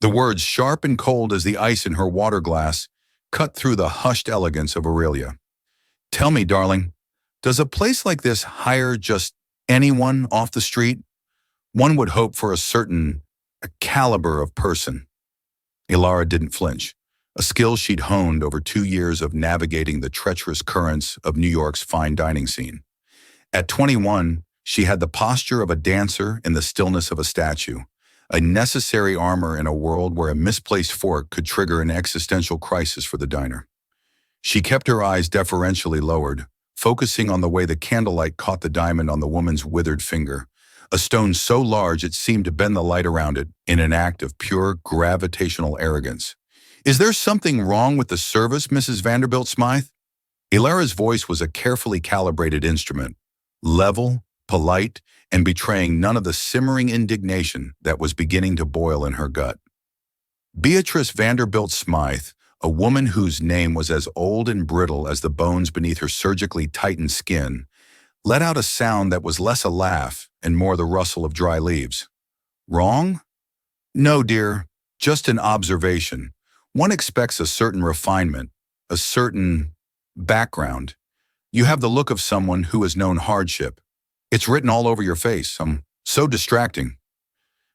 The words, sharp and cold as the ice in her water glass, cut through the hushed elegance of Aurelia. "Tell me, darling, does a place like this hire just anyone off the street? One would hope for a caliber of person." Ilara didn't flinch, a skill she'd honed over 2 years of navigating the treacherous currents of New York's fine dining scene. At 21, she had the posture of a dancer in the stillness of a statue, a necessary armor in a world where a misplaced fork could trigger an existential crisis for the diner. She kept her eyes deferentially lowered, focusing on the way the candlelight caught the diamond on the woman's withered finger, a stone so large it seemed to bend the light around it in an act of pure gravitational arrogance. "Is there something wrong with the service, Mrs. Vanderbilt Smythe?" Ilara's voice was a carefully calibrated instrument, level, polite, and betraying none of the simmering indignation that was beginning to boil in her gut. Beatrice Vanderbilt Smythe, a woman whose name was as old and brittle as the bones beneath her surgically tightened skin, let out a sound that was less a laugh and more the rustle of dry leaves. "Wrong? No, dear, just an observation. One expects a certain refinement, a certain background. You have the look of someone who has known hardship. It's written all over your face. So distracting."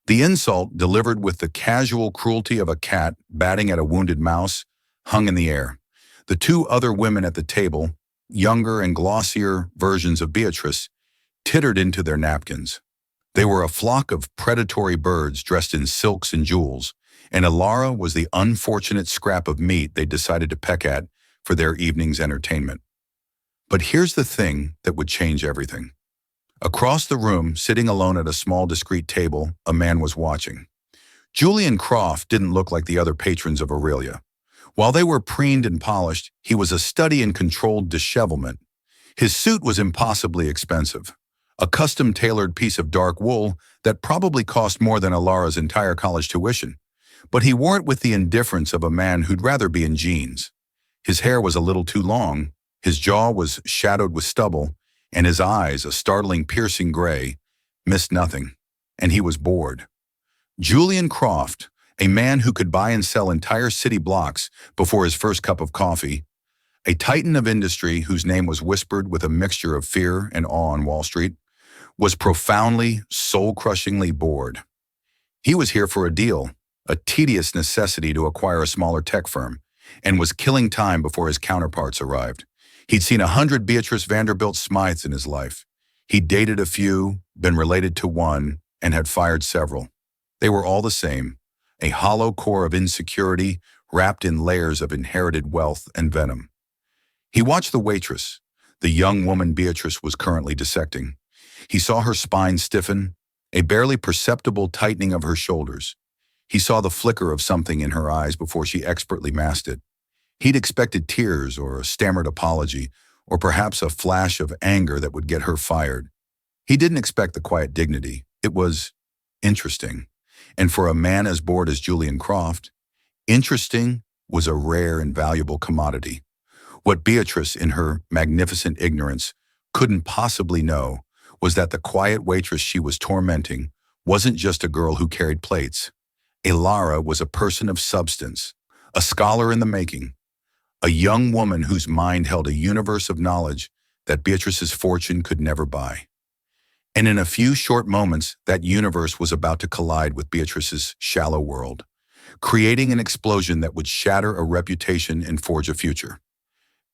The insult, delivered with the casual cruelty of a cat batting at a wounded mouse, hung in the air. The two other women at the table, younger and glossier versions of Beatrice, tittered into their napkins. They were a flock of predatory birds dressed in silks and jewels, and Ilara was the unfortunate scrap of meat they decided to peck at for their evening's entertainment. But here's the thing that would change everything. Across the room, sitting alone at a small discreet table, a man was watching. Julian Croft didn't look like the other patrons of Aurelia. While they were preened and polished, he was a study in controlled dishevelment. His suit was impossibly expensive, a custom-tailored piece of dark wool that probably cost more than Ilara's entire college tuition, but he wore it with the indifference of a man who'd rather be in jeans. His hair was a little too long, his jaw was shadowed with stubble, and his eyes, a startling piercing gray, missed nothing, and he was bored. Julian Croft, a man who could buy and sell entire city blocks before his first cup of coffee, a titan of industry whose name was whispered with a mixture of fear and awe on Wall Street, was profoundly, soul-crushingly bored. He was here for a deal, a tedious necessity to acquire a smaller tech firm, and was killing time before his counterparts arrived. He'd seen 100 Beatrice Vanderbilt Smythes in his life. He'd dated a few, been related to one, and had fired several. They were all the same, a hollow core of insecurity wrapped in layers of inherited wealth and venom. He watched the waitress, the young woman Beatrice was currently dissecting. He saw her spine stiffen, a barely perceptible tightening of her shoulders. He saw the flicker of something in her eyes before she expertly masked it. He'd expected tears or a stammered apology, or perhaps a flash of anger that would get her fired. He didn't expect the quiet dignity. It was interesting. And for a man as bored as Julian Croft, interesting was a rare and valuable commodity. What Beatrice, in her magnificent ignorance, couldn't possibly know was that the quiet waitress she was tormenting wasn't just a girl who carried plates. Ilara was a person of substance, a scholar in the making, a young woman whose mind held a universe of knowledge that Beatrice's fortune could never buy. And in a few short moments, that universe was about to collide with Beatrice's shallow world, creating an explosion that would shatter a reputation and forge a future.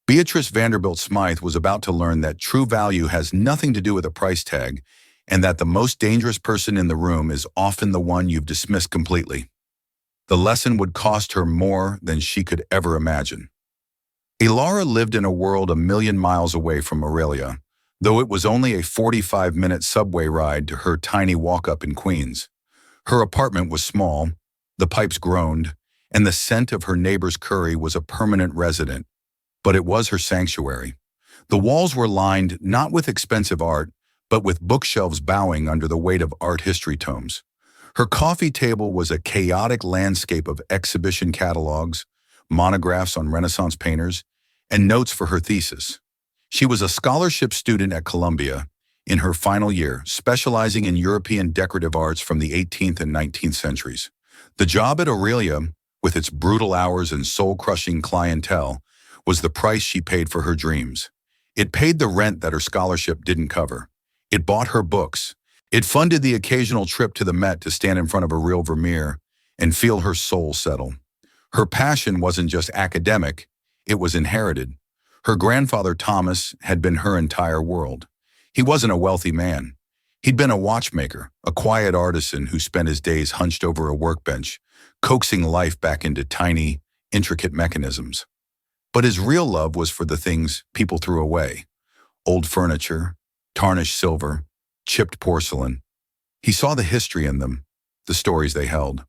Beatrice Vanderbilt Smythe was about to learn that true value has nothing to do with a price tag, and that the most dangerous person in the room is often the one you've dismissed completely. The lesson would cost her more than she could ever imagine. Ilara lived in a world a million miles away from Aurelia, though it was only a 45-minute subway ride to her tiny walk-up in Queens. Her apartment was small, the pipes groaned, and the scent of her neighbor's curry was a permanent resident. But it was her sanctuary. The walls were lined not with expensive art, but with bookshelves bowing under the weight of art history tomes. Her coffee table was a chaotic landscape of exhibition catalogs, monographs on Renaissance painters, and notes for her thesis. She was a scholarship student at Columbia in her final year, specializing in European decorative arts from the 18th and 19th centuries. The job at Aurelia, with its brutal hours and soul-crushing clientele, was the price she paid for her dreams. It paid the rent that her scholarship didn't cover. It bought her books. It funded the occasional trip to the Met to stand in front of a real Vermeer and feel her soul settle. Her passion wasn't just academic, it was inherited. Her grandfather Thomas had been her entire world. He wasn't a wealthy man. He'd been a watchmaker, a quiet artisan who spent his days hunched over a workbench, coaxing life back into tiny, intricate mechanisms. But his real love was for the things people threw away: old furniture, tarnished silver, chipped porcelain. He saw the history in them, the stories they held.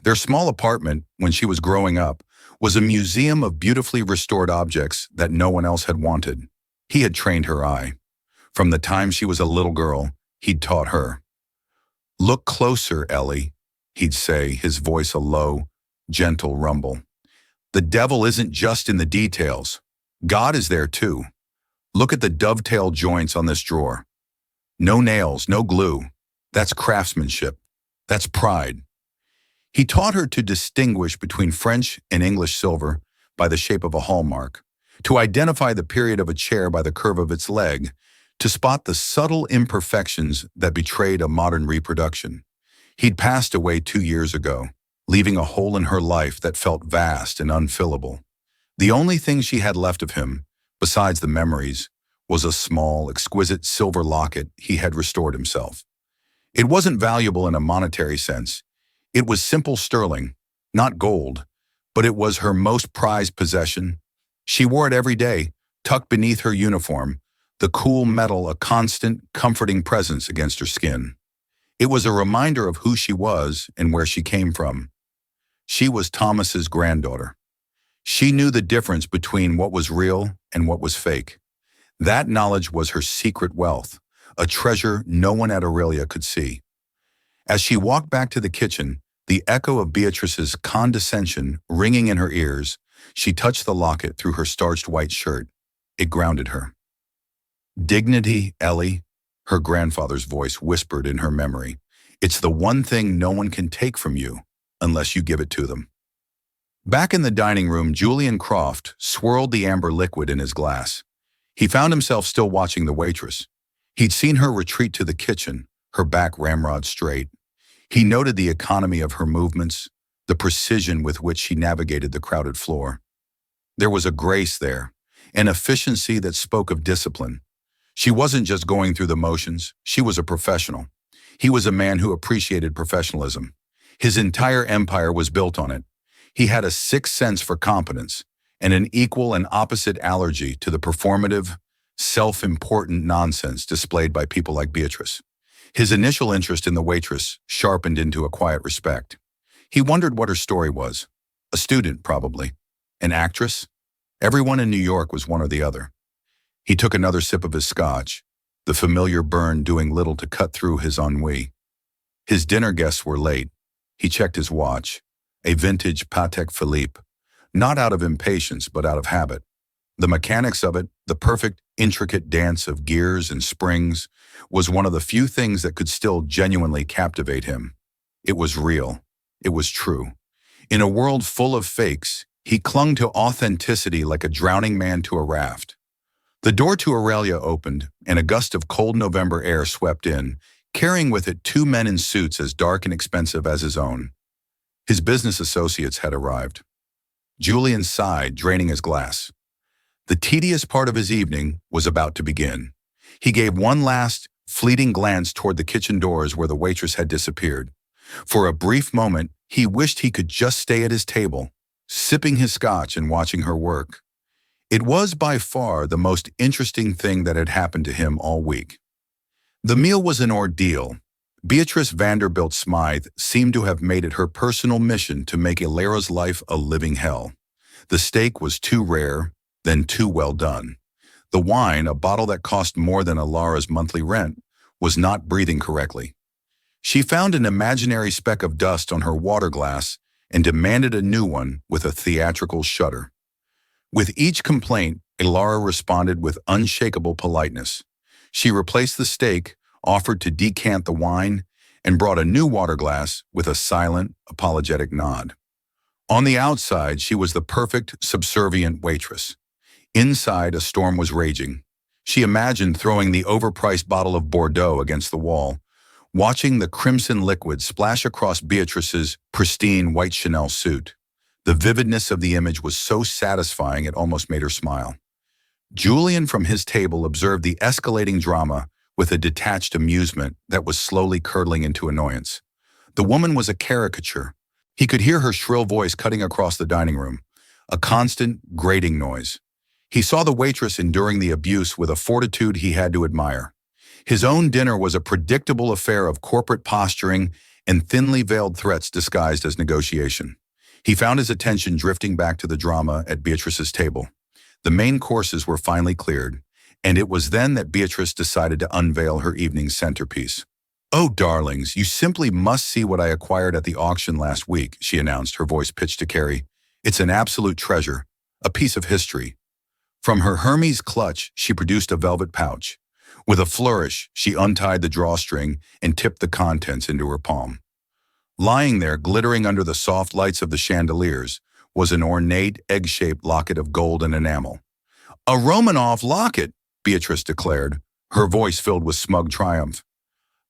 Their small apartment, when she was growing up, was a museum of beautifully restored objects that no one else had wanted. He had trained her eye. From the time she was a little girl, he'd taught her. "Look closer, Ellie," he'd say, his voice a low, gentle rumble. "The devil isn't just in the details. God is there too. Look at the dovetail joints on this drawer. No nails, no glue. That's craftsmanship. That's pride." He taught her to distinguish between French and English silver by the shape of a hallmark, to identify the period of a chair by the curve of its leg, to spot the subtle imperfections that betrayed a modern reproduction. He'd passed away 2 years ago, leaving a hole in her life that felt vast and unfillable. The only thing she had left of him, besides the memories, was a small, exquisite silver locket he had restored himself. It wasn't valuable in a monetary sense. It was simple sterling, not gold, but it was her most prized possession. She wore it every day, tucked beneath her uniform, the cool metal a constant, comforting presence against her skin. It was a reminder of who she was and where she came from. She was Thomas's granddaughter. She knew the difference between what was real and what was fake. That knowledge was her secret wealth, a treasure no one at Aurelia could see. As she walked back to the kitchen, the echo of Beatrice's condescension ringing in her ears, she touched the locket through her starched white shirt. It grounded her. "Dignity, Ellie," her grandfather's voice whispered in her memory. "It's the one thing no one can take from you unless you give it to them." Back in the dining room, Julian Croft swirled the amber liquid in his glass. He found himself still watching the waitress. He'd seen her retreat to the kitchen, her back ramrod straight. He noted the economy of her movements, the precision with which she navigated the crowded floor. There was a grace there, an efficiency that spoke of discipline. She wasn't just going through the motions, she was a professional. He was a man who appreciated professionalism. His entire empire was built on it. He had a sixth sense for competence and an equal and opposite allergy to the performative, self-important nonsense displayed by people like Beatrice. His initial interest in the waitress sharpened into a quiet respect. He wondered what her story was. A student, probably. An actress? Everyone in New York was one or the other. He took another sip of his scotch, the familiar burn doing little to cut through his ennui. His dinner guests were late. He checked his watch, a vintage Patek Philippe, not out of impatience but out of habit. The mechanics of it, the perfect, intricate dance of gears and springs, was one of the few things that could still genuinely captivate him. It was real. It was true. In a world full of fakes, he clung to authenticity like a drowning man to a raft. The door to Aurelia opened, and a gust of cold November air swept in, carrying with it 2 men in suits as dark and expensive as his own. His business associates had arrived. Julian sighed, draining his glass. The tedious part of his evening was about to begin. He gave one last, fleeting glance toward the kitchen doors where the waitress had disappeared. For a brief moment, he wished he could just stay at his table, sipping his scotch and watching her work. It was by far the most interesting thing that had happened to him all week. The meal was an ordeal. Beatrice Vanderbilt Smythe seemed to have made it her personal mission to make Ilara's life a living hell. The steak was too rare, then too well done. The wine, a bottle that cost more than Ilara's monthly rent, was not breathing correctly. She found an imaginary speck of dust on her water glass and demanded a new one with a theatrical shudder. With each complaint, Ilara responded with unshakable politeness. She replaced the steak, offered to decant the wine, and brought a new water glass with a silent, apologetic nod. On the outside, she was the perfect, subservient waitress. Inside, a storm was raging. She imagined throwing the overpriced bottle of Bordeaux against the wall, watching the crimson liquid splash across Beatrice's pristine white Chanel suit. The vividness of the image was so satisfying it almost made her smile. Julian from his table observed the escalating drama with a detached amusement that was slowly curdling into annoyance. The woman was a caricature. He could hear her shrill voice cutting across the dining room, a constant, grating noise. He saw the waitress enduring the abuse with a fortitude he had to admire. His own dinner was a predictable affair of corporate posturing and thinly veiled threats disguised as negotiation. He found his attention drifting back to the drama at Beatrice's table. The main courses were finally cleared, and it was then that Beatrice decided to unveil her evening's centerpiece. "Oh, darlings, you simply must see what I acquired at the auction last week," she announced, her voice pitched to Carrie. "It's an absolute treasure, a piece of history." From her Hermes clutch, she produced a velvet pouch. With a flourish, she untied the drawstring and tipped the contents into her palm. Lying there, glittering under the soft lights of the chandeliers, was an ornate, egg-shaped locket of gold and enamel. "A Romanov locket," Beatrice declared, her voice filled with smug triumph.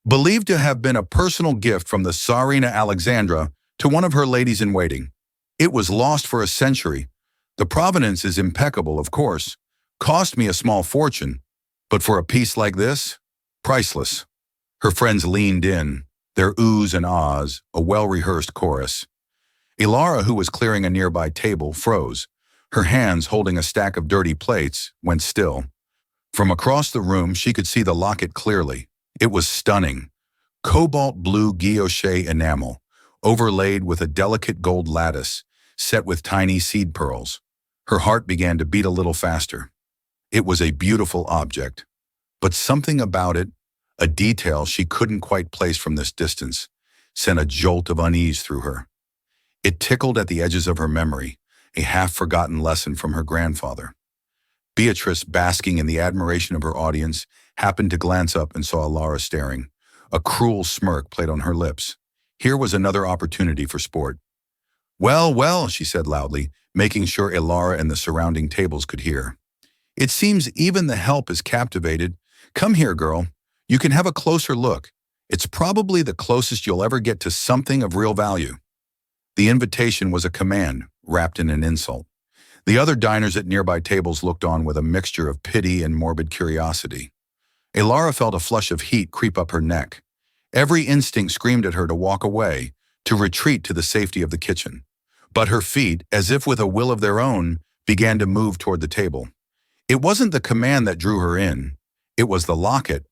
"Believed to have been a personal gift from the Tsarina Alexandra to one of her ladies-in-waiting. It was lost for a century. The provenance is impeccable, of course. Cost me a small fortune. But for a piece like this, priceless." Her friends leaned in, their oohs and ahs, a well-rehearsed chorus. Ilara, who was clearing a nearby table, froze. Her hands, holding a stack of dirty plates, went still. From across the room, she could see the locket clearly. It was stunning. Cobalt blue guilloche enamel, overlaid with a delicate gold lattice, set with tiny seed pearls. Her heart began to beat a little faster. It was a beautiful object, but something about it, a detail she couldn't quite place from this distance, sent a jolt of unease through her. It tickled at the edges of her memory, a half-forgotten lesson from her grandfather. Beatrice, basking in the admiration of her audience, happened to glance up and saw Ilara staring. A cruel smirk played on her lips. Here was another opportunity for sport. "Well, well," she said loudly, making sure Ilara and the surrounding tables could hear. "It seems even the help is captivated. Come here, girl. You can have a closer look. It's probably the closest you'll ever get to something of real value." The invitation was a command, wrapped in an insult. The other diners at nearby tables looked on with a mixture of pity and morbid curiosity. Ilara felt a flush of heat creep up her neck. Every instinct screamed at her to walk away, to retreat to the safety of the kitchen. But her feet, as if with a will of their own, began to move toward the table. It wasn't the command that drew her in. It was the locket.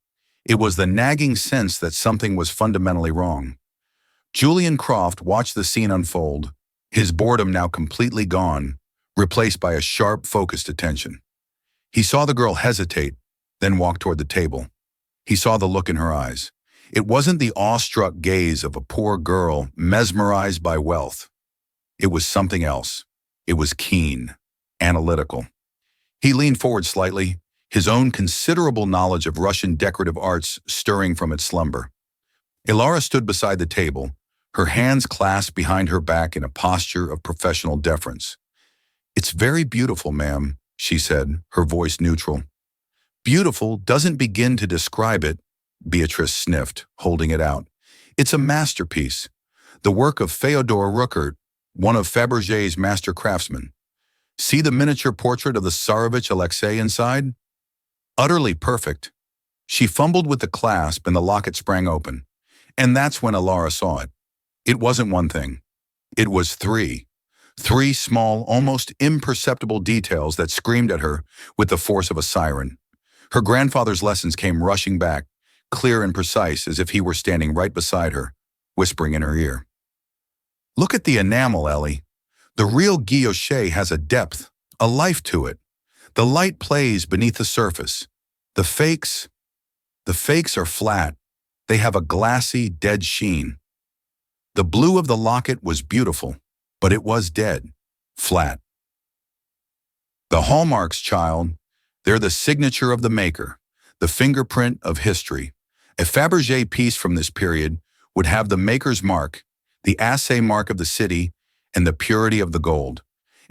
It was the nagging sense that something was fundamentally wrong. Julian Croft watched the scene unfold, his boredom now completely gone, replaced by a sharp, focused attention. He saw the girl hesitate, then walk toward the table. He saw the look in her eyes. It wasn't the awestruck gaze of a poor girl mesmerized by wealth. It was something else. It was keen, analytical. He leaned forward slightly, his own considerable knowledge of Russian decorative arts stirring from its slumber. Ilara stood beside the table, her hands clasped behind her back in a posture of professional deference. "It's very beautiful, ma'am," she said, her voice neutral. "Beautiful doesn't begin to describe it," Beatrice sniffed, holding it out. "It's a masterpiece, the work of Fyodor Ruckert, one of Fabergé's master craftsmen. See the miniature portrait of the Tsarevich Alexei inside? Utterly perfect." She fumbled with the clasp and the locket sprang open. And that's when Ilara saw it. It wasn't one thing. It was three. Three small, almost imperceptible details that screamed at her with the force of a siren. Her grandfather's lessons came rushing back, clear and precise as if he were standing right beside her, whispering in her ear. "Look at the enamel, Ellie. The real guilloche has a depth, a life to it. The light plays beneath the surface. The fakes are flat. They have a glassy, dead sheen. The blue of the locket was beautiful, but it was dead, flat. The hallmarks, child, they're the signature of the maker, the fingerprint of history. A Fabergé piece from this period would have the maker's mark, the assay mark of the city, and the purity of the gold.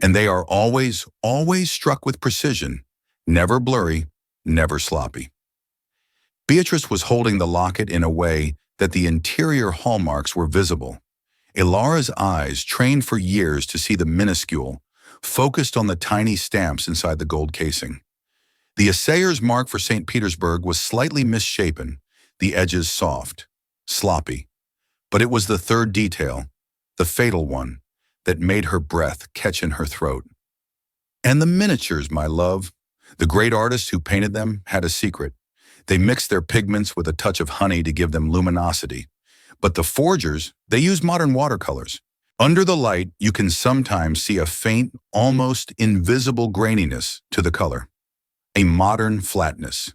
And they are always, always struck with precision, never blurry, never sloppy. Beatrice was holding the locket in a way that the interior hallmarks were visible. Ilara's eyes, trained for years to see the minuscule, focused on the tiny stamps inside the gold casing. The assayer's mark for St. Petersburg was slightly misshapen, the edges soft, sloppy. But it was the third detail, the fatal one, that made her breath catch in her throat. And the miniatures, my love. The great artists who painted them had a secret. They mixed their pigments with a touch of honey to give them luminosity. But the forgers, they used modern watercolors. Under the light, you can sometimes see a faint, almost invisible graininess to the color. A modern flatness.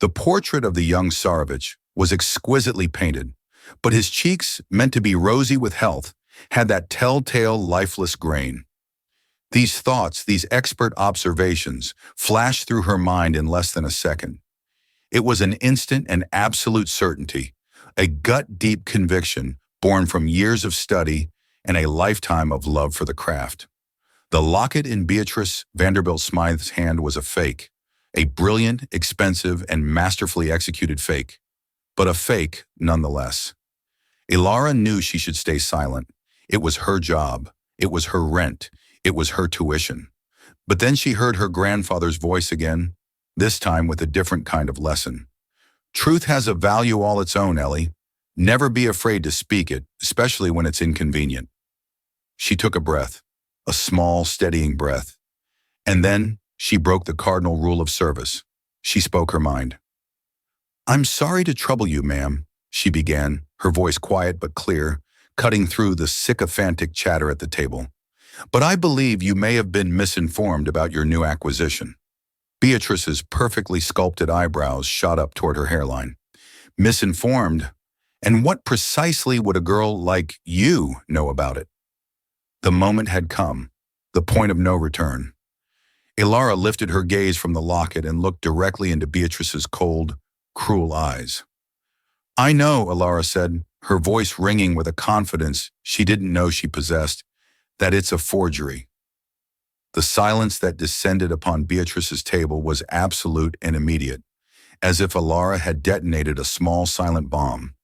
The portrait of the young Tsarevich was exquisitely painted, but his cheeks, meant to be rosy with health, had that telltale, lifeless grain. These thoughts, these expert observations, flashed through her mind in less than a second. It was an instant and absolute certainty, a gut-deep conviction born from years of study and a lifetime of love for the craft. The locket in Beatrice Vanderbilt Smythe's hand was a fake, a brilliant, expensive, and masterfully executed fake, but a fake nonetheless. Ilara knew she should stay silent. It was her job. It was her rent. It was her tuition. But then she heard her grandfather's voice again, this time with a different kind of lesson. Truth has a value all its own, Ellie. Never be afraid to speak it, especially when it's inconvenient. She took a breath, a small, steadying breath. And then she broke the cardinal rule of service. She spoke her mind. "I'm sorry to trouble you, ma'am," she began, her voice quiet but clear, cutting through the sycophantic chatter at the table. "But I believe you may have been misinformed about your new acquisition." Beatrice's perfectly sculpted eyebrows shot up toward her hairline. "Misinformed? And what precisely would a girl like you know about it?" The moment had come, the point of no return. Ilara lifted her gaze from the locket and looked directly into Beatrice's cold, cruel eyes. "I know," Ilara said, her voice ringing with a confidence she didn't know she possessed, "that it's a forgery." The silence that descended upon Beatrice's table was absolute and immediate, as if Ilara had detonated a small silent bomb.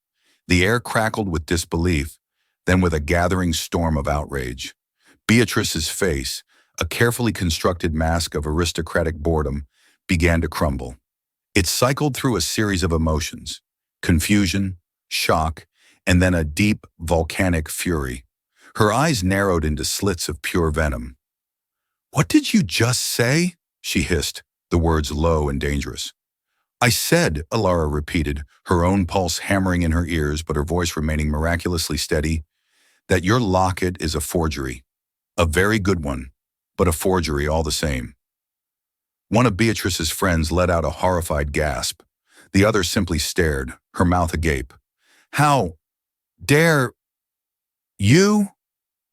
The air crackled with disbelief, then with a gathering storm of outrage. Beatrice's face, a carefully constructed mask of aristocratic boredom, began to crumble. It cycled through a series of emotions, confusion, shock, and then a deep, volcanic fury. Her eyes narrowed into slits of pure venom. "What did you just say?" she hissed, the words low and dangerous. "I said," Ilara repeated, her own pulse hammering in her ears but her voice remaining miraculously steady, "that your locket is a forgery. A very good one, but a forgery all the same." One of Beatrice's friends let out a horrified gasp. The other simply stared, her mouth agape. "How dare you?"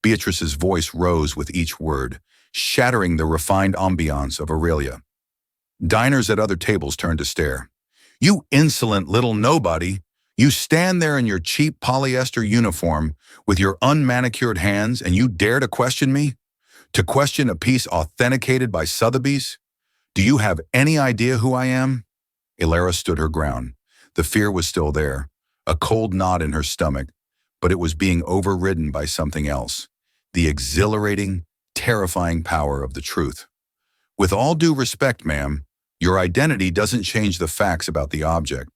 Beatrice's voice rose with each word, shattering the refined ambiance of Aurelia. Diners at other tables turned to stare. "You insolent little nobody! You stand there in your cheap polyester uniform with your unmanicured hands and you dare to question me? To question a piece authenticated by Sotheby's? Do you have any idea who I am?" Ilara stood her ground. The fear was still there, a cold knot in her stomach, but it was being overridden by something else, the exhilarating, terrifying power of the truth. "With all due respect, ma'am, your identity doesn't change the facts about the object.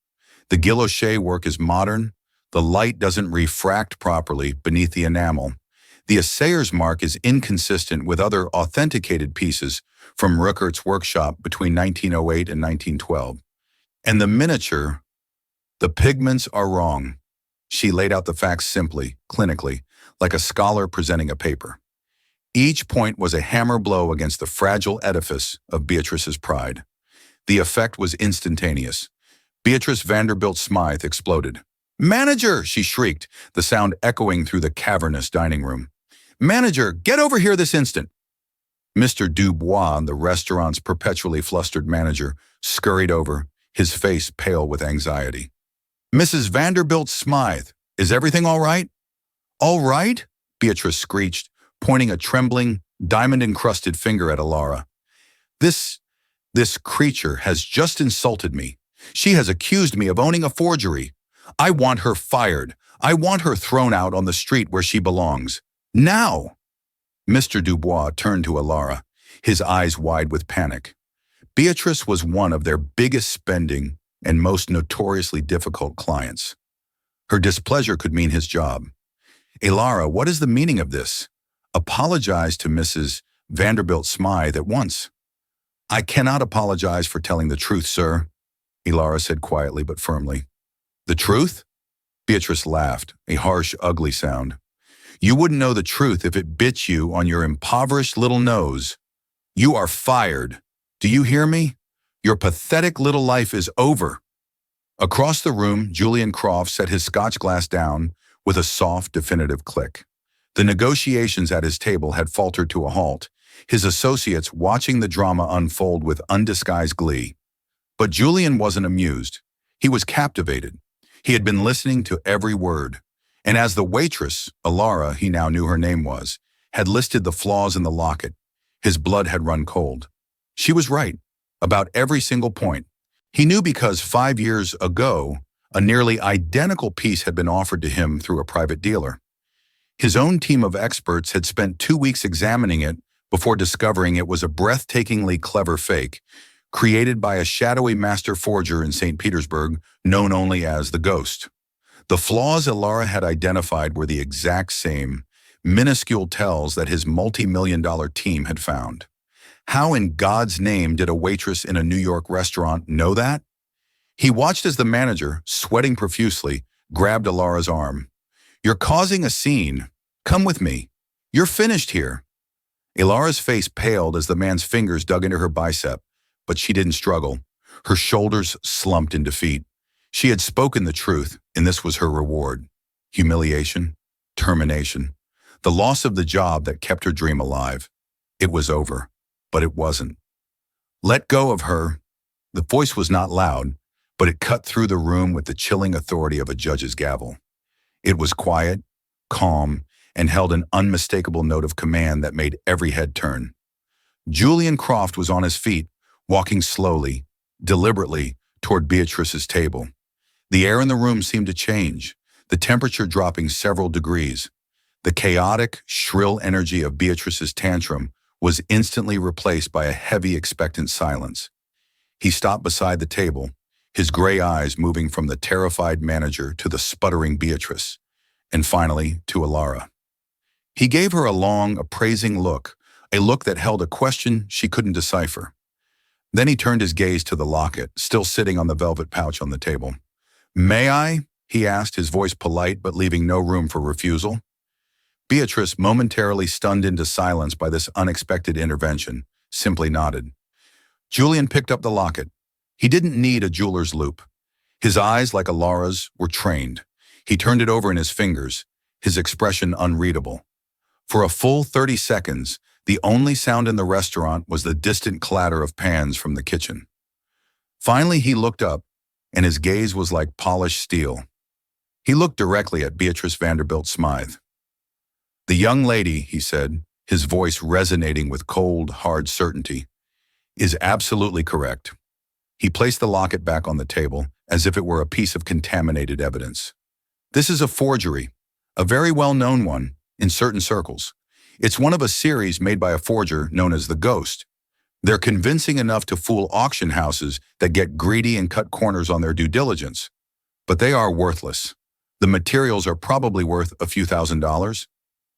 The guilloche work is modern, the light doesn't refract properly beneath the enamel. The assayer's mark is inconsistent with other authenticated pieces from Ruckert's workshop between 1908 and 1912. And the miniature, the pigments are wrong." She laid out the facts simply, clinically, like a scholar presenting a paper. Each point was a hammer blow against the fragile edifice of Beatrice's pride. The effect was instantaneous. Beatrice Vanderbilt Smythe exploded. "Manager!" she shrieked, the sound echoing through the cavernous dining room. "Manager, get over here this instant!" Mr. Dubois, the restaurant's perpetually flustered manager, scurried over, his face pale with anxiety. "Mrs. Vanderbilt Smythe, Is everything all right? All right? Beatrice screeched, pointing a trembling, diamond-encrusted finger at Alara. This, this creature has just insulted me. She has accused me of owning a forgery. I want her fired. I want her thrown out on the street where she belongs. Now! Mr. Dubois turned to Alara, his eyes wide with panic. Beatrice was one of their biggest spending and most notoriously difficult clients. Her displeasure could mean his job. Alara, what is the meaning of this? Apologize to Mrs. Vanderbilt Smythe at once. I cannot apologize for telling the truth, sir, Alara said quietly but firmly. The truth? Beatrice laughed, a harsh, ugly sound. You wouldn't know the truth if it bit you on your impoverished little nose. You are fired. Do you hear me? Your pathetic little life is over. Across the room, Julian Croft set his scotch glass down with a soft, definitive click. The negotiations at his table had faltered to a halt, his associates watching the drama unfold with undisguised glee. But Julian wasn't amused. He was captivated. He had been listening to every word. And as the waitress, Alara, he now knew her name was, had listed the flaws in the locket, his blood had run cold. She was right, about every single point. He knew because 5 years ago, a nearly identical piece had been offered to him through a private dealer. His own team of experts had spent 2 weeks examining it before discovering it was a breathtakingly clever fake, created by a shadowy master forger in St. Petersburg known only as the Ghost. The flaws Alara had identified were the exact same, minuscule tells that his multi-million-dollar team had found. How in God's name did a waitress in a New York restaurant know that? He watched as the manager, sweating profusely, grabbed Alara's arm. You're causing a scene. Come with me. You're finished here. Alara's face paled as the man's fingers dug into her bicep, but she didn't struggle. Her shoulders slumped in defeat. She had spoken the truth, and this was her reward. Humiliation, termination, the loss of the job that kept her dream alive. It was over, but it wasn't. Let go of her. The voice was not loud, but it cut through the room with the chilling authority of a judge's gavel. It was quiet, calm, and held an unmistakable note of command that made every head turn. Julian Croft was on his feet, walking slowly, deliberately, toward Beatrice's table. The air in the room seemed to change, the temperature dropping several degrees. The chaotic, shrill energy of Beatrice's tantrum was instantly replaced by a heavy, expectant silence. He stopped beside the table, his gray eyes moving from the terrified manager to the sputtering Beatrice, and finally to Alara. He gave her a long, appraising look, a look that held a question she couldn't decipher. Then he turned his gaze to the locket, still sitting on the velvet pouch on the table. May I? He asked, his voice polite but leaving no room for refusal. Beatrice, momentarily stunned into silence by this unexpected intervention, simply nodded. Julian picked up the locket. He didn't need a jeweler's loupe. His eyes, like Alara's, were trained. He turned it over in his fingers, his expression unreadable. For a full 30 seconds, the only sound in the restaurant was the distant clatter of pans from the kitchen. Finally, he looked up, and his gaze was like polished steel. He looked directly at Beatrice Vanderbilt Smythe. The young lady, he said, his voice resonating with cold, hard certainty, is absolutely correct. He placed the locket back on the table, as if it were a piece of contaminated evidence. This is a forgery, a very well-known one, in certain circles. It's one of a series made by a forger known as the Ghost. They're convincing enough to fool auction houses that get greedy and cut corners on their due diligence. But they are worthless. The materials are probably worth a few $1,000s.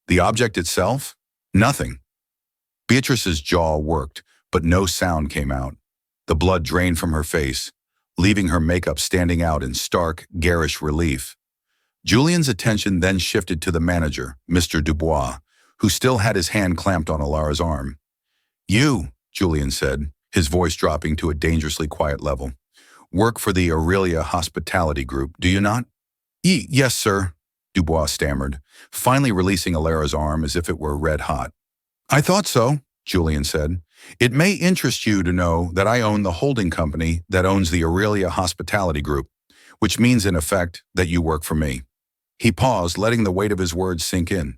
The object itself? Nothing. Beatrice's jaw worked, but no sound came out. The blood drained from her face, leaving her makeup standing out in stark, garish relief. Julian's attention then shifted to the manager, Mr. Dubois, who still had his hand clamped on Alara's arm. You, Julian said, his voice dropping to a dangerously quiet level, work for the Aurelia Hospitality Group, do you not? Yes, sir, Dubois stammered, finally releasing Alara's arm as if it were red hot. I thought so, Julian said. It may interest you to know that I own the holding company that owns the Aurelia Hospitality Group, which means in effect that you work for me. He paused, letting the weight of his words sink in.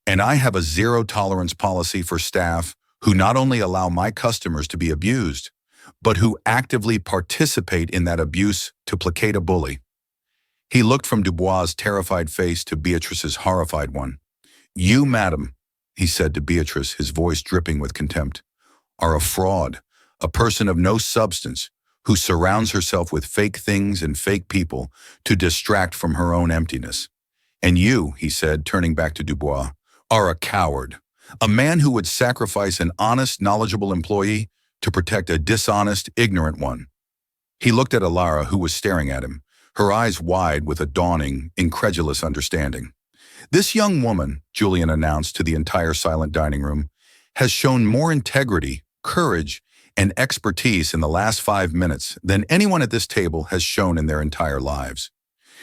And I have a zero-tolerance policy for staff who not only allow my customers to be abused, but who actively participate in that abuse to placate a bully. He looked from Dubois' terrified face to Beatrice's horrified one. You, madam, he said to Beatrice, his voice dripping with contempt, are a fraud, a person of no substance, who surrounds herself with fake things and fake people to distract from her own emptiness. And you, he said, turning back to Dubois, are a coward, a man who would sacrifice an honest, knowledgeable employee to protect a dishonest, ignorant one. He looked at Alara, who was staring at him, her eyes wide with a dawning, incredulous understanding. This young woman, Julian announced to the entire silent dining room, has shown more integrity, courage, and expertise in the last 5 minutes than anyone at this table has shown in their entire lives.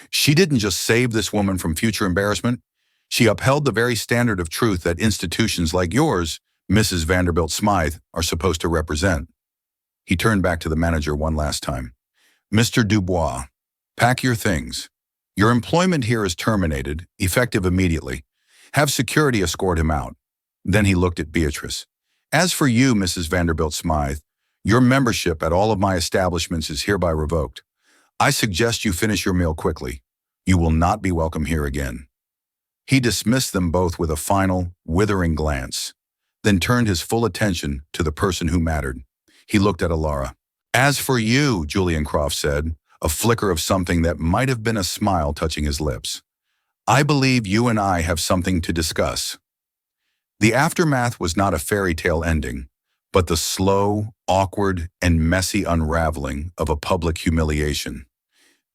She didn't just save this woman from future embarrassment, she upheld the very standard of truth that institutions like yours, Mrs. Vanderbilt Smythe, are supposed to represent. He turned back to the manager one last time. Mr. Dubois, pack your things. Your employment here is terminated, effective immediately. Have security escort him out. Then he looked at Beatrice. As for you, Mrs. Vanderbilt Smythe, your membership at all of my establishments is hereby revoked. I suggest you finish your meal quickly. You will not be welcome here again. He dismissed them both with a final, withering glance, then turned his full attention to the person who mattered. He looked at Alara. As for you, Julian Croft said, a flicker of something that might have been a smile touching his lips. I believe you and I have something to discuss. The aftermath was not a fairy tale ending, but the slow, awkward, and messy unraveling of a public humiliation.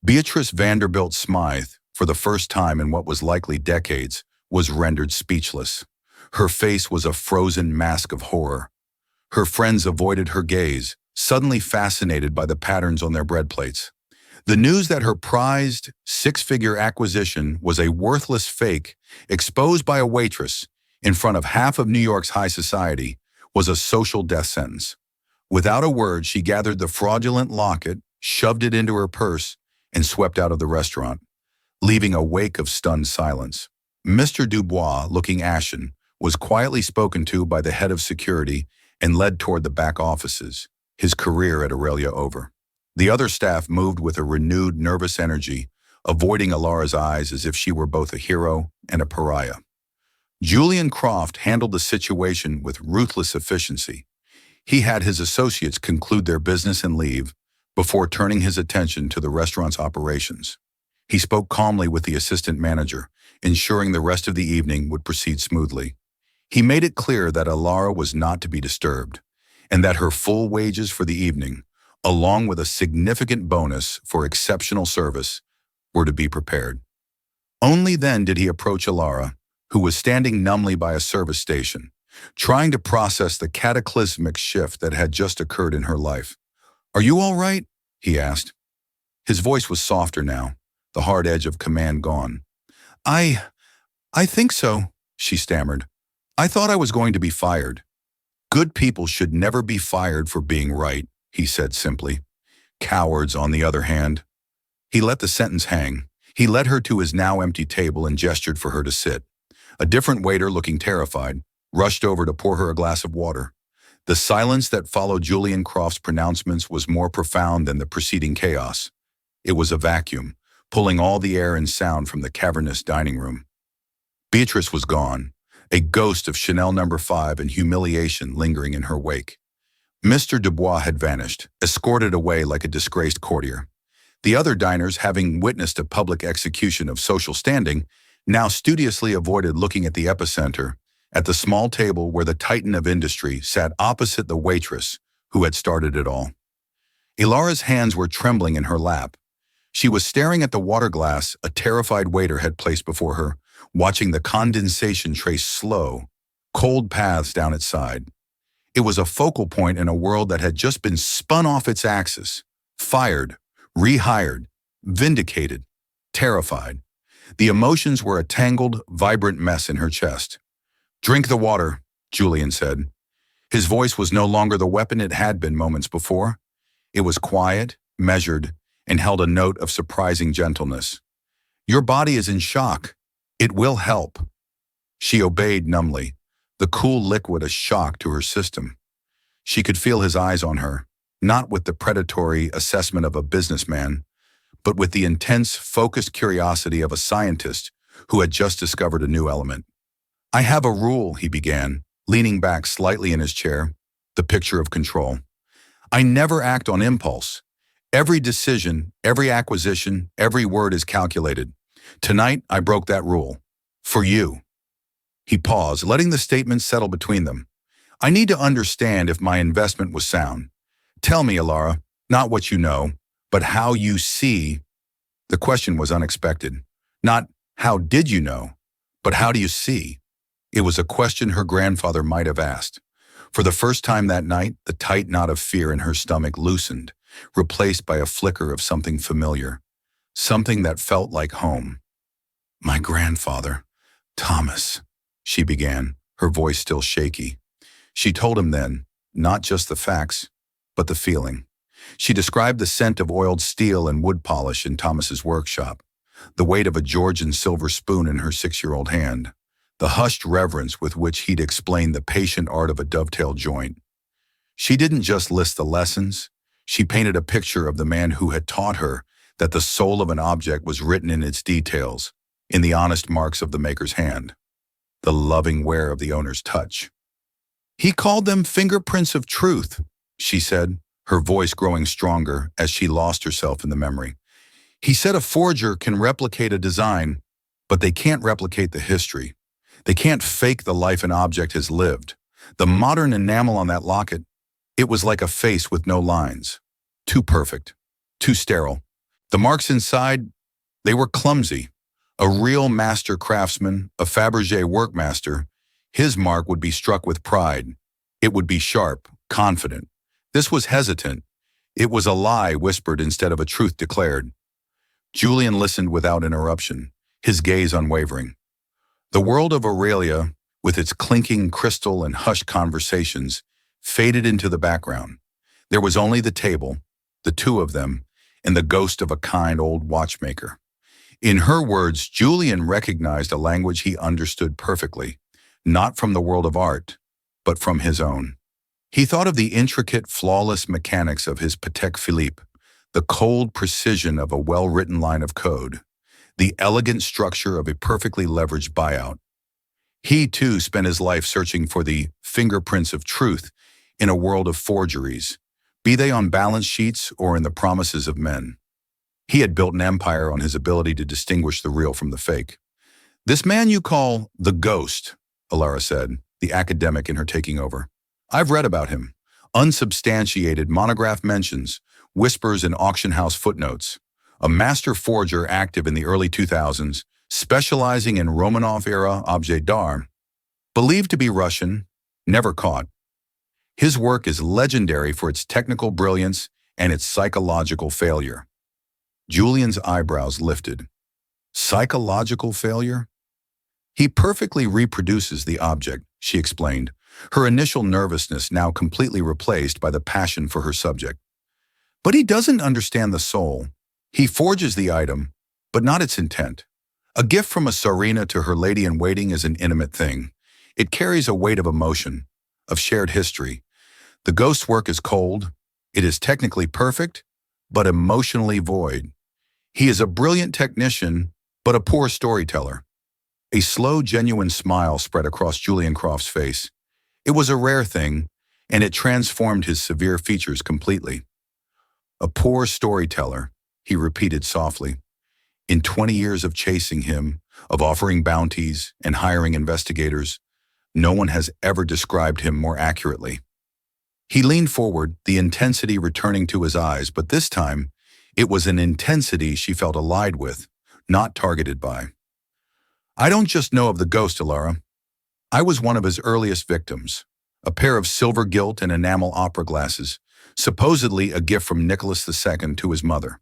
Beatrice Vanderbilt Smythe, for the first time in what was likely decades, was rendered speechless. Her face was a frozen mask of horror. Her friends avoided her gaze, suddenly fascinated by the patterns on their bread plates. The news that her prized, 6-figure acquisition was a worthless fake exposed by a waitress in front of half of New York's high society was a social death sentence. Without a word, she gathered the fraudulent locket, shoved it into her purse, and swept out of the restaurant, leaving a wake of stunned silence. Mr. Dubois, looking ashen, was quietly spoken to by the head of security and led toward the back offices, his career at Aurelia over. The other staff moved with a renewed nervous energy, avoiding Alara's eyes as if she were both a hero and a pariah. Julian Croft handled the situation with ruthless efficiency. He had his associates conclude their business and leave before turning his attention to the restaurant's operations. He spoke calmly with the assistant manager, ensuring the rest of the evening would proceed smoothly. He made it clear that Alara was not to be disturbed, and that her full wages for the evening, along with a significant bonus for exceptional service, were to be prepared. Only then did he approach Alara, who was standing numbly by a service station, trying to process the cataclysmic shift that had just occurred in her life. Are you all right? He asked. His voice was softer now, the hard edge of command gone. I think so, she stammered. I thought I was going to be fired. Good people should never be fired for being right, he said simply. Cowards, on the other hand. He let the sentence hang. He led her to his now empty table and gestured for her to sit. A different waiter, looking terrified, rushed over to pour her a glass of water. The silence that followed Julian Croft's pronouncements was more profound than the preceding chaos. It was a vacuum, pulling all the air and sound from the cavernous dining room. Beatrice was gone, a ghost of Chanel No. 5 and humiliation lingering in her wake. Mr. Dubois had vanished, escorted away like a disgraced courtier. The other diners, having witnessed a public execution of social standing, now studiously avoided looking at the epicenter, at the small table where the titan of industry sat opposite the waitress who had started it all. Alara's hands were trembling in her lap. She was staring at the water glass a terrified waiter had placed before her, watching the condensation trace slow, cold paths down its side. It was a focal point in a world that had just been spun off its axis, fired, rehired, vindicated, terrified. The emotions were a tangled, vibrant mess in her chest. Drink the water, Julian said. His voice was no longer the weapon it had been moments before. It was quiet, measured, and held a note of surprising gentleness. Your body is in shock. It will help. She obeyed numbly, the cool liquid a shock to her system. She could feel his eyes on her, not with the predatory assessment of a businessman, but with the intense, focused curiosity of a scientist who had just discovered a new element. I have a rule, he began, leaning back slightly in his chair, the picture of control. I never act on impulse. Every decision, every acquisition, every word is calculated. Tonight, I broke that rule. For you. He paused, letting the statement settle between them. I need to understand if my investment was sound. Tell me, Alara, not what you know, but how you see. The question was unexpected. Not, how did you know, but how do you see? It was a question her grandfather might have asked. For the first time that night, the tight knot of fear in her stomach loosened, replaced by a flicker of something familiar, something that felt like home. My grandfather, Thomas, she began, her voice still shaky. She told him then, not just the facts, but the feeling. She described the scent of oiled steel and wood polish in Thomas's workshop, the weight of a Georgian silver spoon in her 6-year-old hand, the hushed reverence with which he'd explained the patient art of a dovetail joint. She didn't just list the lessons, she painted a picture of the man who had taught her that the soul of an object was written in its details, in the honest marks of the maker's hand, the loving wear of the owner's touch. He called them fingerprints of truth, she said, her voice growing stronger as she lost herself in the memory. He said a forger can replicate a design, but they can't replicate the history. They can't fake the life an object has lived. The modern enamel on that locket, it was like a face with no lines. Too perfect, too sterile. The marks inside, they were clumsy. A real master craftsman, a Fabergé workmaster, his mark would be struck with pride. It would be sharp, confident. This was hesitant. It was a lie whispered instead of a truth declared. Julian listened without interruption, his gaze unwavering. The world of Aurelia, with its clinking crystal and hushed conversations, faded into the background. There was only the table, the two of them, and the ghost of a kind old watchmaker. In her words, Julian recognized a language he understood perfectly, not from the world of art, but from his own. He thought of the intricate, flawless mechanics of his Patek Philippe, the cold precision of a well-written line of code, the elegant structure of a perfectly leveraged buyout. He, too, spent his life searching for the fingerprints of truth in a world of forgeries, be they on balance sheets or in the promises of men. He had built an empire on his ability to distinguish the real from the fake. This man you call the ghost, Alara said, the academic in her taking over. I've read about him. Unsubstantiated monograph mentions, whispers in auction house footnotes. A master forger active in the early 2000s, specializing in Romanov-era objets d'art. Believed to be Russian, never caught. His work is legendary for its technical brilliance and its psychological failure. Julian's eyebrows lifted. Psychological failure? He perfectly reproduces the object, she explained, her initial nervousness now completely replaced by the passion for her subject. But he doesn't understand the soul. He forges the item, but not its intent. A gift from a Tsarina to her lady-in-waiting is an intimate thing. It carries a weight of emotion, of shared history. The ghost's work is cold. It is technically perfect, but emotionally void. He is a brilliant technician, but a poor storyteller. A slow, genuine smile spread across Julian Croft's face. It was a rare thing, and it transformed his severe features completely. A poor storyteller, he repeated softly. In 20 years of chasing him, of offering bounties and hiring investigators, no one has ever described him more accurately. He leaned forward, the intensity returning to his eyes, but this time, it was an intensity she felt allied with, not targeted by. I don't just know of the ghost, Alara. I was one of his earliest victims, a pair of silver gilt and enamel opera glasses, supposedly a gift from Nicholas II to his mother.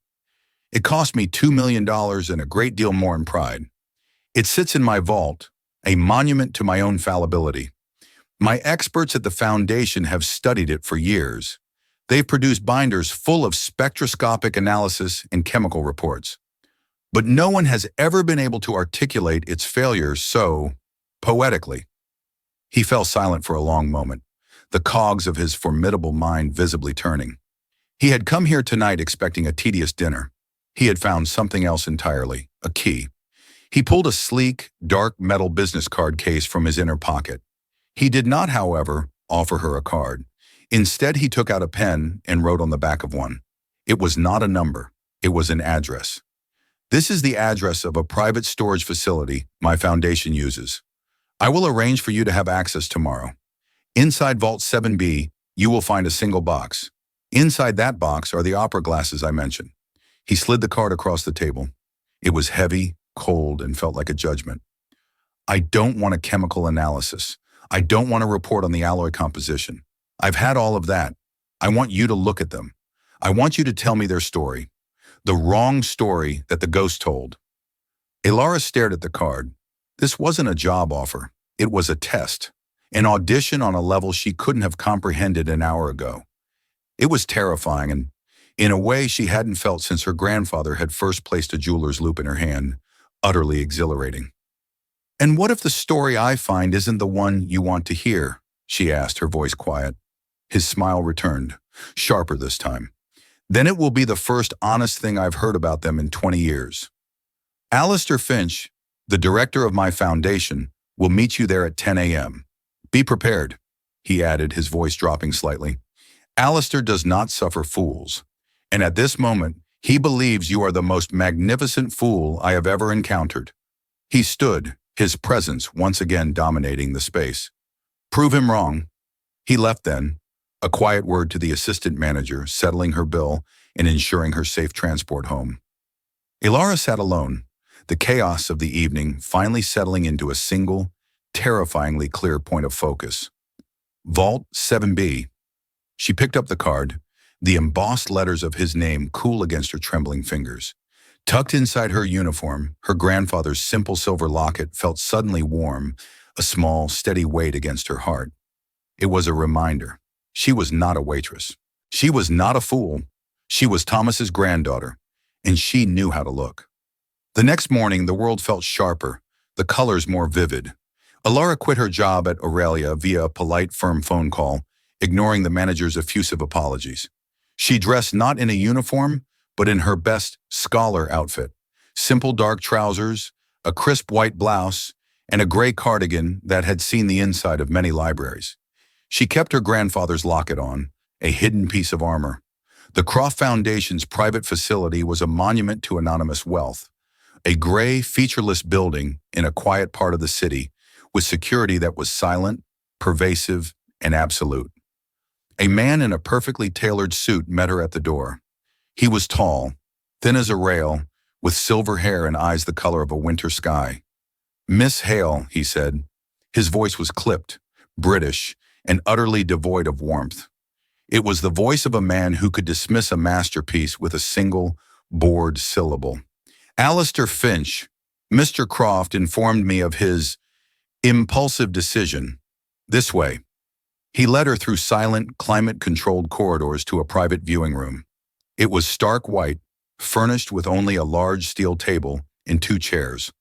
It cost me $2 million and a great deal more in pride. It sits in my vault, a monument to my own fallibility. My experts at the foundation have studied it for years. They've produced binders full of spectroscopic analysis and chemical reports. but no one has ever been able to articulate its failures so poetically. He fell silent for a long moment, the cogs of his formidable mind visibly turning. He had come here tonight expecting a tedious dinner. He had found something else entirely, a key. He pulled a sleek, dark metal business card case from his inner pocket. He did not, however, offer her a card. Instead, he took out a pen and wrote on the back of one. It was not a number. It was an address. This is the address of a private storage facility my foundation uses. I will arrange for you to have access tomorrow. Inside Vault 7B, you will find a single box. Inside that box are the opera glasses I mentioned. He slid the card across the table. It was heavy, cold, and felt like a judgment. I don't want a chemical analysis. I don't want a report on the alloy composition. I've had all of that. I want you to look at them. I want you to tell me their story. The wrong story that the ghost told. Elara stared at the card. This wasn't a job offer. It was a test. An audition on a level she couldn't have comprehended an hour ago. It was terrifying and, in a way she hadn't felt since her grandfather had first placed a jeweler's loop in her hand, utterly exhilarating. And what if the story I find isn't the one you want to hear? She asked, her voice quiet. His smile returned, sharper this time. Then it will be the first honest thing I've heard about them in 20 years. Alistair Finch, the director of my foundation, will meet you there at 10 a.m. Be prepared, he added, his voice dropping slightly. Alistair does not suffer fools, and at this moment, he believes you are the most magnificent fool I have ever encountered. He stood, his presence once again dominating the space. Prove him wrong. He left then, a quiet word to the assistant manager, settling her bill and ensuring her safe transport home. Elara sat alone, the chaos of the evening finally settling into a single, terrifyingly clear point of focus. Vault 7B. She picked up the card, the embossed letters of his name cool against her trembling fingers. Tucked inside her uniform, her grandfather's simple silver locket felt suddenly warm, a small, steady weight against her heart. It was a reminder. She was not a waitress. She was not a fool. She was Thomas's granddaughter, and she knew how to look. The next morning, the world felt sharper, the colors more vivid. Elara quit her job at Aurelia via a polite, firm phone call, ignoring the manager's effusive apologies. She dressed not in a uniform, but in her best scholar outfit. Simple dark trousers, a crisp white blouse, and a gray cardigan that had seen the inside of many libraries. She kept her grandfather's locket on, a hidden piece of armor. The Croft Foundation's private facility was a monument to anonymous wealth, a gray, featureless building in a quiet part of the city, with security that was silent, pervasive, and absolute. A man in a perfectly tailored suit met her at the door. He was tall, thin as a rail, with silver hair and eyes the color of a winter sky. Miss Hale, he said. His voice was clipped, British, and utterly devoid of warmth. It was the voice of a man who could dismiss a masterpiece with a single, bored syllable. Alistair Finch, Mr. Croft informed me of his impulsive decision. This way. He led her through silent, climate-controlled corridors to a private viewing room. It was stark white, furnished with only a large steel table and 2 chairs.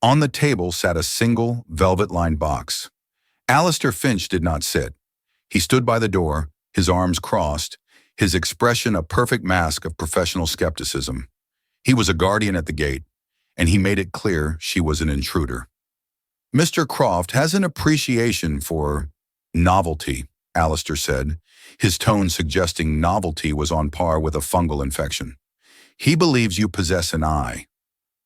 On the table sat a single, velvet-lined box. Alistair Finch did not sit. He stood by the door, his arms crossed, his expression a perfect mask of professional skepticism. He was a guardian at the gate, and he made it clear she was an intruder. Mr. Croft has an appreciation for novelty, Alistair said, his tone suggesting novelty was on par with a fungal infection. He believes you possess an eye.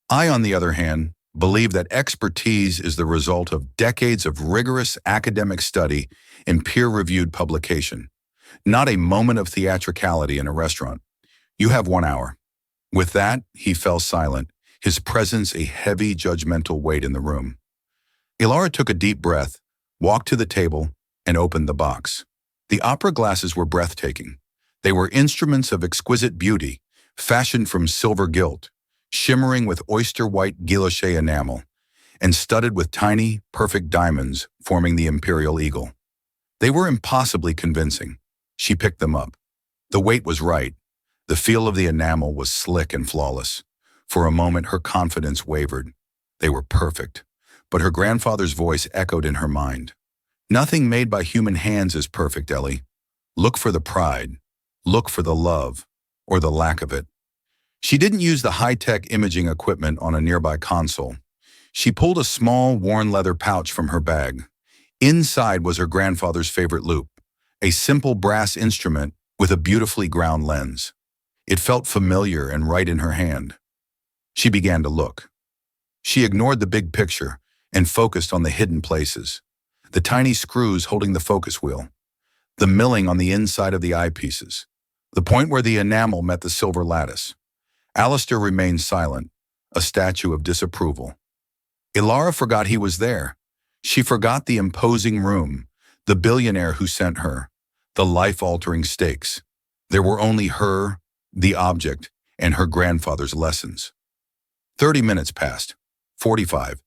I, on the other hand, believe that expertise is the result of decades of rigorous academic study and peer-reviewed publication, not a moment of theatricality in a restaurant. You have 1 hour. With that, he fell silent, his presence a heavy, judgmental weight in the room. Elara took a deep breath, walked to the table, and opened the box. The opera glasses were breathtaking. They were instruments of exquisite beauty, fashioned from silver gilt, shimmering with oyster-white guilloche enamel, and studded with tiny, perfect diamonds forming the imperial eagle. They were impossibly convincing. She picked them up. The weight was right. The feel of the enamel was slick and flawless. For a moment, her confidence wavered. They were perfect, but her grandfather's voice echoed in her mind. Nothing made by human hands is perfect, Ellie. Look for the pride. Look for the love, or the lack of it. She didn't use the high-tech imaging equipment on a nearby console. She pulled a small, worn leather pouch from her bag. Inside was her grandfather's favorite loupe, a simple brass instrument with a beautifully ground lens. It felt familiar and right in her hand. She began to look. She ignored the big picture and focused on the hidden places. The tiny screws holding the focus wheel, the milling on the inside of the eyepieces, the point where the enamel met the silver lattice. Alistair remained silent, a statue of disapproval. Ilara forgot he was there. She forgot the imposing room, the billionaire who sent her, the life-altering stakes. There were only her, the object, and her grandfather's lessons. 30 minutes passed. 45.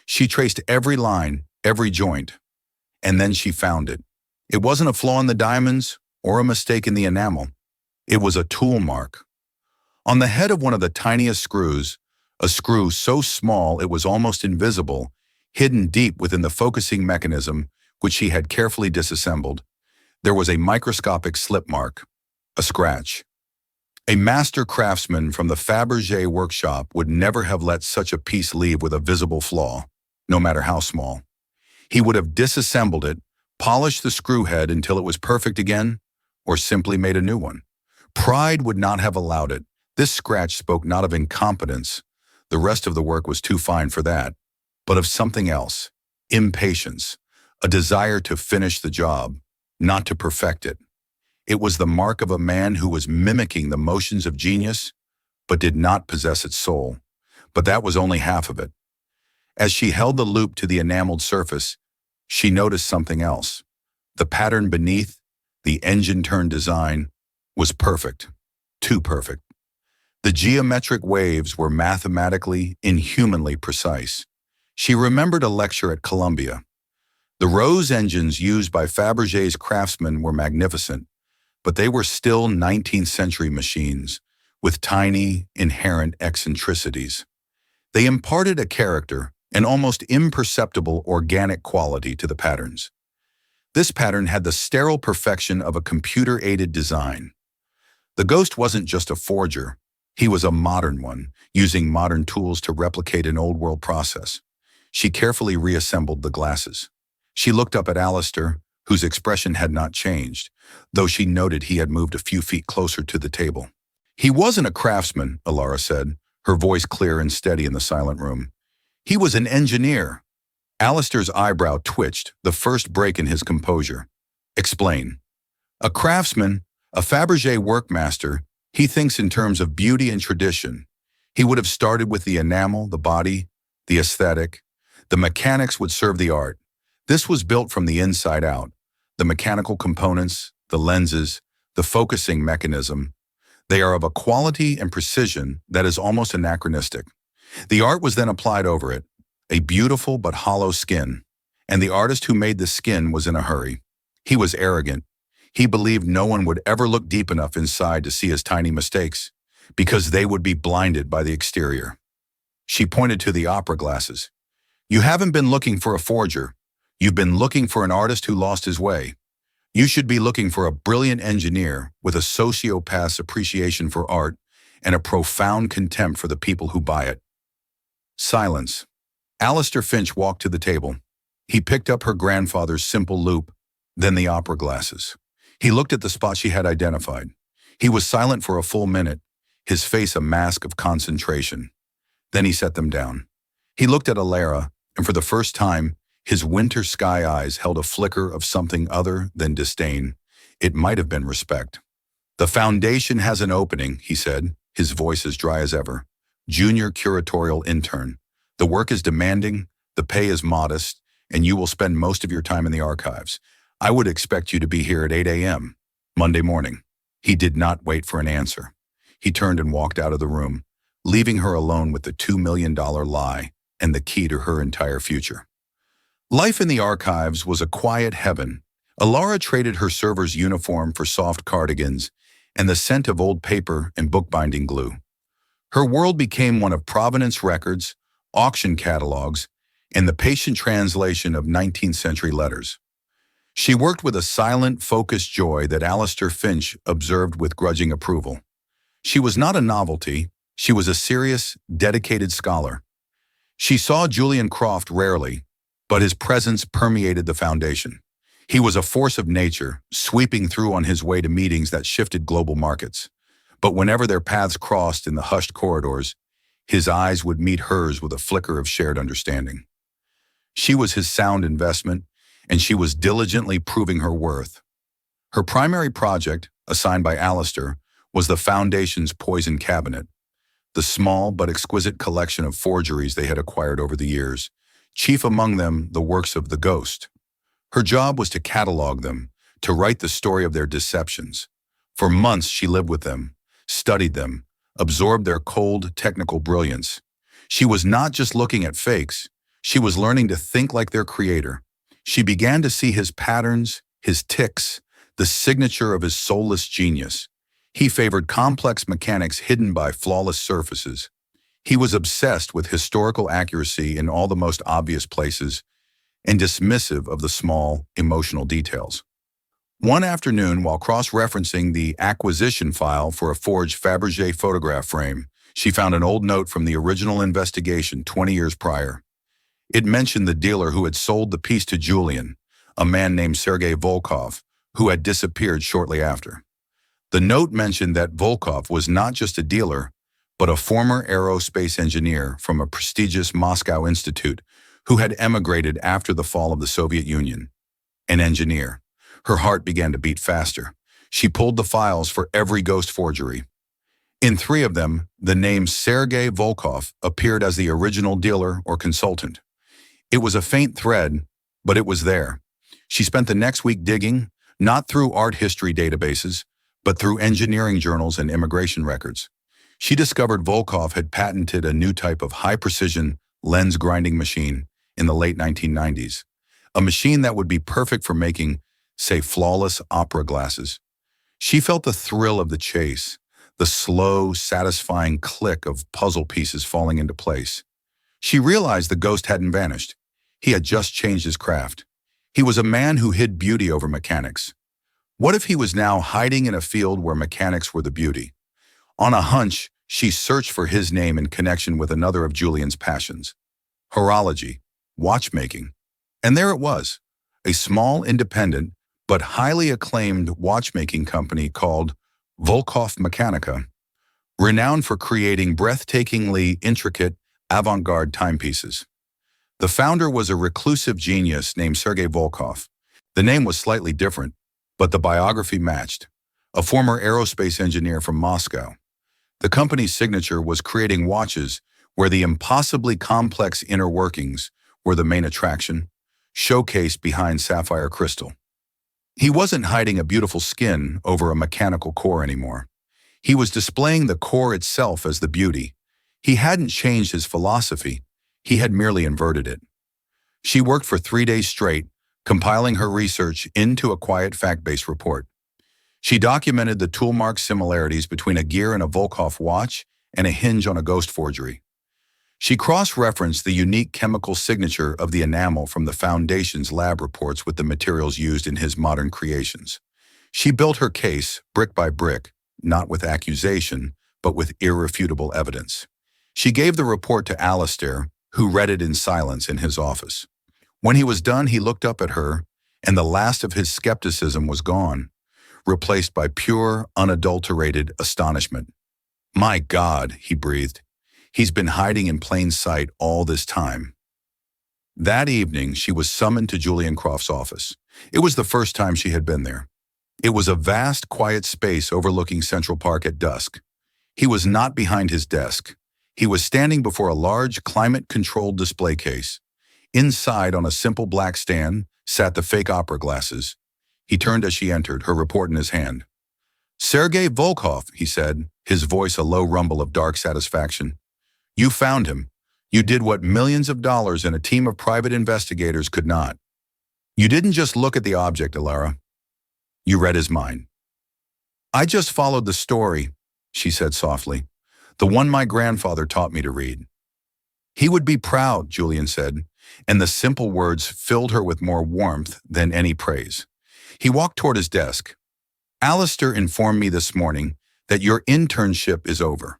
She traced every line, every joint, and then she found it. It wasn't a flaw in the diamonds or a mistake in the enamel. It was a tool mark. On the head of one of the tiniest screws, a screw so small it was almost invisible, hidden deep within the focusing mechanism which she had carefully disassembled, there was a microscopic slip mark, a scratch. A master craftsman from the Fabergé workshop would never have let such a piece leave with a visible flaw, no matter how small. He would have disassembled it, polished the screw head until it was perfect again, or simply made a new one. Pride would not have allowed it. This scratch spoke not of incompetence, the rest of the work was too fine for that, but of something else, impatience, a desire to finish the job, not to perfect it. It was the mark of a man who was mimicking the motions of genius, but did not possess its soul. But that was only half of it. As she held the loop to the enameled surface, she noticed something else. The pattern beneath, the engine-turned design, was perfect, too perfect. The geometric waves were mathematically, inhumanly precise. She remembered a lecture at Columbia. The Rose engines used by Fabergé's craftsmen were magnificent, but they were still 19th century machines, with tiny, inherent eccentricities. They imparted a character, an almost imperceptible organic quality to the patterns. This pattern had the sterile perfection of a computer-aided design. The ghost wasn't just a forger, he was a modern one, using modern tools to replicate an old-world process. She carefully reassembled the glasses. She looked up at Alistair, whose expression had not changed, though she noted he had moved a few feet closer to the table. He wasn't a craftsman, Ilara said, her voice clear and steady in the silent room. He was an engineer. Alistair's eyebrow twitched, the first break in his composure. Explain. A craftsman, a Fabergé workmaster, he thinks in terms of beauty and tradition. He would have started with the enamel, the body, the aesthetic. The mechanics would serve the art. This was built from the inside out. The mechanical components, the lenses, the focusing mechanism, they are of a quality and precision that is almost anachronistic. The art was then applied over it, a beautiful but hollow skin, and the artist who made the skin was in a hurry. He was arrogant. He believed no one would ever look deep enough inside to see his tiny mistakes, because they would be blinded by the exterior. She pointed to the opera glasses. You haven't been looking for a forger. You've been looking for an artist who lost his way. You should be looking for a brilliant engineer with a sociopath's appreciation for art and a profound contempt for the people who buy it. Silence. Alistair Finch walked to the table. He picked up her grandfather's simple loupe, then the opera glasses. He looked at the spot she had identified. He was silent for a full minute, his face a mask of concentration. Then he set them down. He looked at Ilara, and for the first time, his winter sky eyes held a flicker of something other than disdain. It might have been respect. The foundation has an opening, he said, his voice as dry as ever. Junior curatorial intern. The work is demanding, the pay is modest, and you will spend most of your time in the archives. I would expect you to be here at 8 a.m. Monday morning. He did not wait for an answer. He turned and walked out of the room, leaving her alone with the $2 million lie and the key to her entire future. Life in the archives was a quiet heaven. Ilara traded her server's uniform for soft cardigans and the scent of old paper and bookbinding glue. Her world became one of provenance records, auction catalogs, and the patient translation of 19th century letters. She worked with a silent, focused joy that Alistair Finch observed with grudging approval. She was not a novelty, she was a serious, dedicated scholar. She saw Julian Croft rarely, but his presence permeated the foundation. He was a force of nature, sweeping through on his way to meetings that shifted global markets. But whenever their paths crossed in the hushed corridors, his eyes would meet hers with a flicker of shared understanding. She was his sound investment, and she was diligently proving her worth. Her primary project, assigned by Alistair, was the Foundation's Poison Cabinet, the small but exquisite collection of forgeries they had acquired over the years, chief among them the works of the Ghost. Her job was to catalog them, to write the story of their deceptions. For months she lived with them, studied them, absorbed their cold, technical brilliance. She was not just looking at fakes, she was learning to think like their creator. She began to see his patterns, his tics, the signature of his soulless genius. He favored complex mechanics hidden by flawless surfaces. He was obsessed with historical accuracy in all the most obvious places and dismissive of the small, emotional details. One afternoon, while cross-referencing the acquisition file for a forged Fabergé photograph frame, she found an old note from the original investigation 20 years prior. It mentioned the dealer who had sold the piece to Julian, a man named Sergei Volkov, who had disappeared shortly after. The note mentioned that Volkov was not just a dealer, but a former aerospace engineer from a prestigious Moscow institute who had emigrated after the fall of the Soviet Union. An engineer. Her heart began to beat faster. She pulled the files for every ghost forgery. In 3 of them, the name Sergei Volkov appeared as the original dealer or consultant. It was a faint thread, but it was there. She spent the next week digging, not through art history databases, but through engineering journals and immigration records. She discovered Volkov had patented a new type of high-precision lens grinding machine in the late 1990s, a machine that would be perfect for making, say, flawless opera glasses. She felt the thrill of the chase, the slow, satisfying click of puzzle pieces falling into place. She realized the ghost hadn't vanished. He had just changed his craft. He was a man who hid beauty over mechanics. What if he was now hiding in a field where mechanics were the beauty? On a hunch, she searched for his name in connection with another of Julian's passions: horology, watchmaking. And there it was, a small, independent, but highly acclaimed watchmaking company called Volkov Mechanica, renowned for creating breathtakingly intricate, avant-garde timepieces. The founder was a reclusive genius named Sergei Volkov. The name was slightly different, but the biography matched. A former aerospace engineer from Moscow. The company's signature was creating watches where the impossibly complex inner workings were the main attraction, showcased behind sapphire crystal. He wasn't hiding a beautiful skin over a mechanical core anymore. He was displaying the core itself as the beauty. He hadn't changed his philosophy, he had merely inverted it. She worked for 3 days straight, compiling her research into a quiet fact-based report. She documented the toolmark similarities between a gear in a Volkov watch and a hinge on a ghost forgery. She cross-referenced the unique chemical signature of the enamel from the Foundation's lab reports with the materials used in his modern creations. She built her case, brick by brick, not with accusation, but with irrefutable evidence. She gave the report to Alistair, who read it in silence in his office. When he was done, he looked up at her, and the last of his skepticism was gone, replaced by pure, unadulterated astonishment. "My God," he breathed. "He's been hiding in plain sight all this time." That evening, she was summoned to Julian Croft's office. It was the first time she had been there. It was a vast, quiet space overlooking Central Park at dusk. He was not behind his desk. He was standing before a large, climate-controlled display case. Inside, on a simple black stand, sat the fake opera glasses. He turned as she entered, her report in his hand. "Sergei Volkov," he said, his voice a low rumble of dark satisfaction. "You found him. You did what millions of dollars and a team of private investigators could not. You didn't just look at the object, Alara. You read his mind." "I just followed the story," she said softly. The one my grandfather taught me to read. He would be proud, Julian said, and the simple words filled her with more warmth than any praise. He walked toward his desk. Alistair informed me this morning that your internship is over.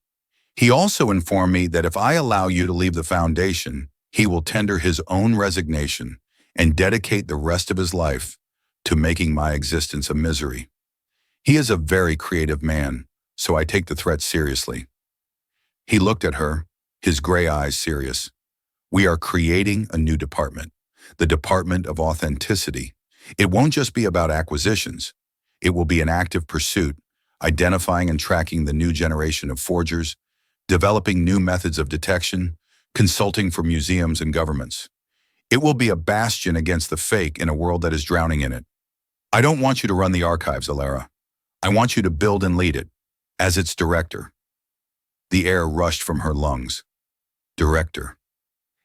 He also informed me that if I allow you to leave the Foundation, he will tender his own resignation and dedicate the rest of his life to making my existence a misery. He is a very creative man, so I take the threat seriously. He looked at her, his gray eyes serious. We are creating a new department, the Department of Authenticity. It won't just be about acquisitions. It will be an active pursuit, identifying and tracking the new generation of forgers, developing new methods of detection, consulting for museums and governments. It will be a bastion against the fake in a world that is drowning in it. I don't want you to run the archives, Alara. I want you to build and lead it, as its director. The air rushed from her lungs. Director.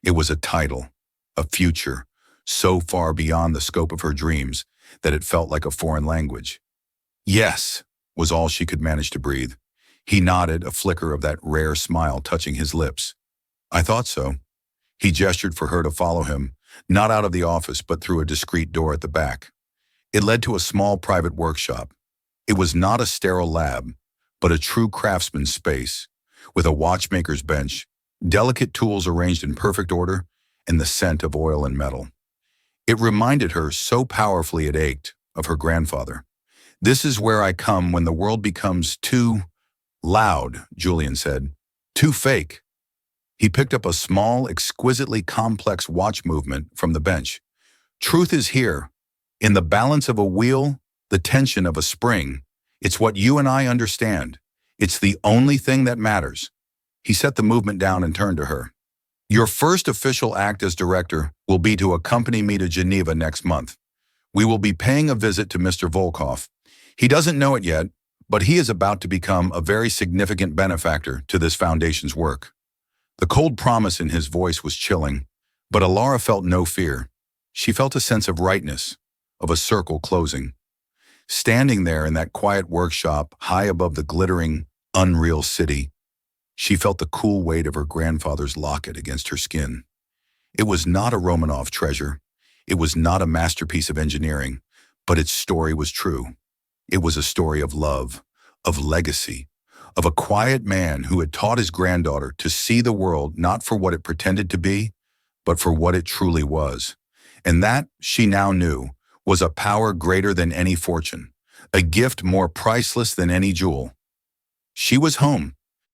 It was a title, a future, so far beyond the scope of her dreams that it felt like a foreign language. Yes, was all she could manage to breathe. He nodded, a flicker of that rare smile touching his lips. I thought so. He gestured for her to follow him, not out of the office, but through a discreet door at the back. It led to a small private workshop. It was not a sterile lab, but a true craftsman's space, with a watchmaker's bench, delicate tools arranged in perfect order, and the scent of oil and metal. It reminded her so powerfully it ached of her grandfather. This is where I come when the world becomes too loud, Julian said. Too fake. He picked up a small, exquisitely complex watch movement from the bench. Truth is here, in the balance of a wheel, the tension of a spring. It's what you and I understand. It's the only thing that matters. He set the movement down and turned to her. Your first official act as director will be to accompany me to Geneva next month. We will be paying a visit to Mr. Volkov. He doesn't know it yet, but he is about to become a very significant benefactor to this foundation's work. The cold promise in his voice was chilling, but Alara felt no fear. She felt a sense of rightness, of a circle closing. Standing there in that quiet workshop, high above the glittering, unreal city, she felt the cool weight of her grandfather's locket against her skin. It was not a Romanov treasure. It was not a masterpiece of engineering, but its story was true. It was a story of love, of legacy, of a quiet man who had taught his granddaughter to see the world not for what it pretended to be, but for what it truly was. And that, she now knew, was a power greater than any fortune, a gift more priceless than any jewel. She was home,